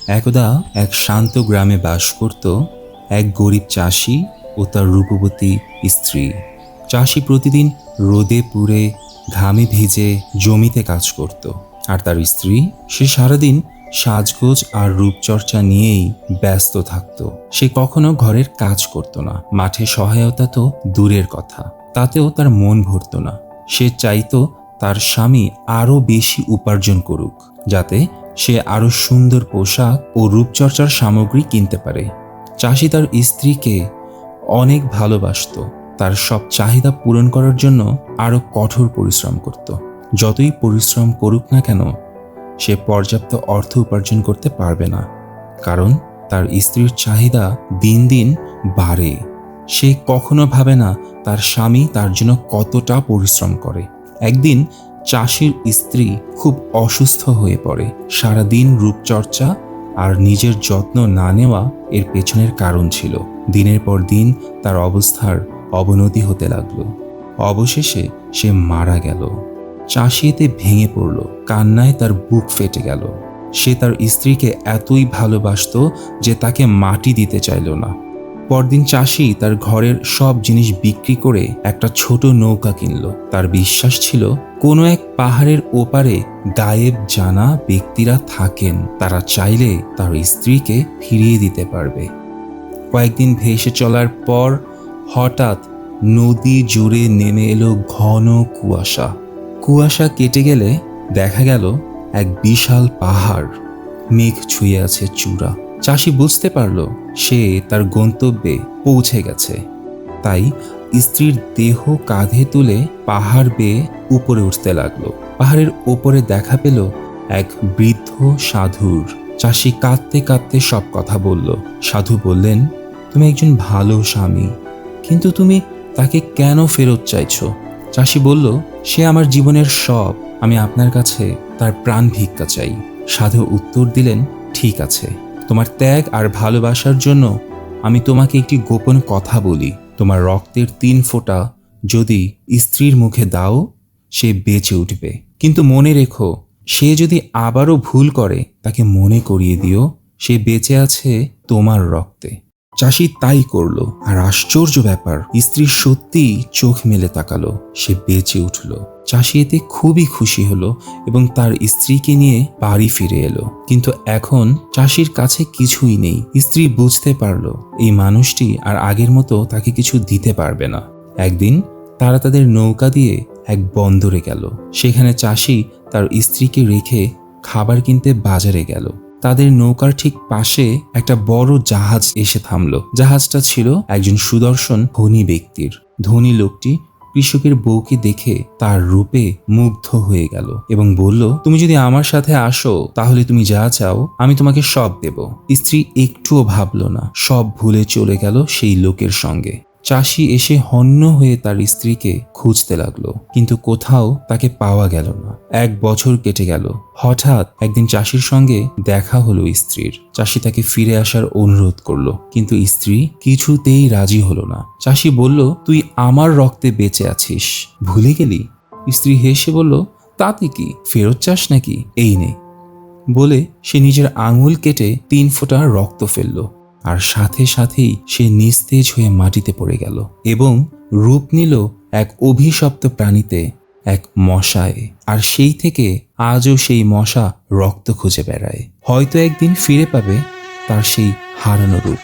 একদা এক শান্ত গ্রামে বাস করত এক গরিব চাষি ও তার রূপবতী স্ত্রী। চাষি প্রতিদিন রোদে পুড়ে ঘামে ভিজে জমিতে কাজ করত, আর তার স্ত্রী সে সারাদিন সাজগোজ আর রূপচর্চা নিয়েই ব্যস্ত থাকত। সে কখনো ঘরের কাজ করত না, মাঠে সহায়তা তো দূরের কথা, তাতেও তার মন ভরত না। সে চাইতো তার স্বামী আরও বেশি উপার্জন করুক, যাতে সে আরও সুন্দর পোশাক ও রূপচর্চার সামগ্রী কিনতে পারে। চাষি তার স্ত্রীকে অনেক ভালোবাসত, তার সব চাহিদা পূরণ করার জন্য আরও কঠোর পরিশ্রম করত। যতই পরিশ্রম করুক না কেন, সে পর্যাপ্ত অর্থ উপার্জন করতে পারবে না, কারণ তার স্ত্রীর চাহিদা দিন দিন বাড়ে। সে কখনো ভাবে না তার স্বামী তার জন্য কতটা পরিশ্রম করে। একদিন চাষির স্ত্রী খুব অসুস্থ হয়ে পড়ে। সারাদিন রূপচর্চা আর নিজের যত্ন না নেওয়া এর পেছনের কারণ ছিল। দিনের পর দিন তার অবস্থার অবনতি হতে লাগলো। অবশেষে সে মারা গেল। চাষি এতে ভেঙে পড়ল, কান্নায় তার বুক ফেটে গেল। সে তার স্ত্রীকে এতই ভালোবাসত যে তাকে মাটি দিতে চাইল না। পরদিন চাষি তার ঘরের সব জিনিস বিক্রি করে একটা ছোট নৌকা কিনল। তার বিশ্বাস ছিল কোনো এক পাহাড়ের ওপারে গায়েব জানা ব্যক্তিরা থাকেন, তারা চাইলে তার স্ত্রীকে ফিরিয়ে দিতে পারবে। কয়েকদিন ভেসে চলার পর হঠাৎ নদী জুড়ে নেমে এলো ঘন কুয়াশা। কুয়াশা কেটে গেলে দেখা গেল এক বিশাল পাহাড়, মেঘ ছুঁয়ে আছে চূড়া। চাষি বুঝতে পারল সে তার গন্তব্যে পৌঁছে গেছে। তাই স্ত্রীর দেহ কাঁধে তুলে পাহাড় বেয়ে উপরে উঠতে লাগলো। পাহাড়ের ওপরে দেখা পেল এক বৃদ্ধ সাধুর। চাষি কাঁদতে কাঁদতে সব কথা বলল। সাধু বললেন, তুমি একজন ভালো স্বামী, কিন্তু তুমি তাকে কেন ফেরত চাইছো? চাষি বলল, সে আমার জীবনের সব, আমি আপনার কাছে তার প্রাণ ভিক্ষা চাই। সাধু উত্তর দিলেন, ঠিক আছে, তোমার ত্যাগ আর ভালোবাসার জন্য আমি তোমাকে একটি গোপন কথা বলি। তোমার রক্তের 3 ফোঁটা যদি স্ত্রীর মুখে দাও, সে বেঁচে উঠবে। কিন্তু মনে রেখো, সে যদি আবারও ভুল করে, তাকে মনে করিয়ে দিও সে বেঁচে আছে তোমার রক্তে। চাষি তাই করল, আর আশ্চর্য ব্যাপার, স্ত্রী সত্যি চোখ মেলে তাকালো, সে বেঁচে উঠল। চাষি এতে খুবই খুশি হলো এবং তার স্ত্রীকে নিয়ে বাড়ি ফিরে এলো। কিন্তু এখন চাষির কাছে কিছুই নেই। স্ত্রী বুঝতে পারল এই মানুষটি আর আগের মতো তাকে কিছু দিতে পারবে না। একদিন তারা তাদের নৌকা দিয়ে এক বন্দরে গেল। সেখানে চাষি তার স্ত্রীকে রেখে খাবার কিনতে বাজারে গেল। তাদের নৌকার ঠিক পাশে একটা বড় জাহাজ এসে থামলো। জাহাজটা ছিল একজন সুদর্শন ধনী ব্যক্তির। ধনী লোকটি কৃষকের বউকে দেখে তার রূপে মুগ্ধ হয়ে গেল এবং বলল, তুমি যদি আমার সাথে আসো, তাহলে তুমি যা চাও আমি তোমাকে সব দেব। স্ত্রী একটুও ভাবল না, সব ভুলে চলে গেল সেই লোকের সঙ্গে। চাষি এসে হন্য হয়ে তার স্ত্রীকে খুঁজতে লাগলো, কিন্তু কোথাও তাকে পাওয়া গেল না। 1 বছর কেটে গেল। হঠাৎ একদিন চাষির সঙ্গে দেখা হলো স্ত্রীর। চাষি তাকে ফিরে আসার অনুরোধ করলো, কিন্তু স্ত্রী কিছুতেই রাজি হলো না। চাষি বলল, তুই আমার রক্তে বেঁচে আছিস, ভুলে গেলি? স্ত্রী হেসে বলল, তাতে কি, ফেরত চাস নাকি? এই নে বলে সে নিজের আঙুল কেটে 3 ফোঁটা রক্ত ফেলল, আর সাথে সাথেই সে নিস্তেজ হয়ে মাটিতে পড়ে গেল এবং রূপ নিল এক অভিশপ্ত প্রাণীতে, এক মশায়। আর সেই থেকে আজও সেই মশা রক্ত খুঁজে বেড়ায়। হয়তো একদিন ফিরে পাবে তার সেই হারানো রূপ।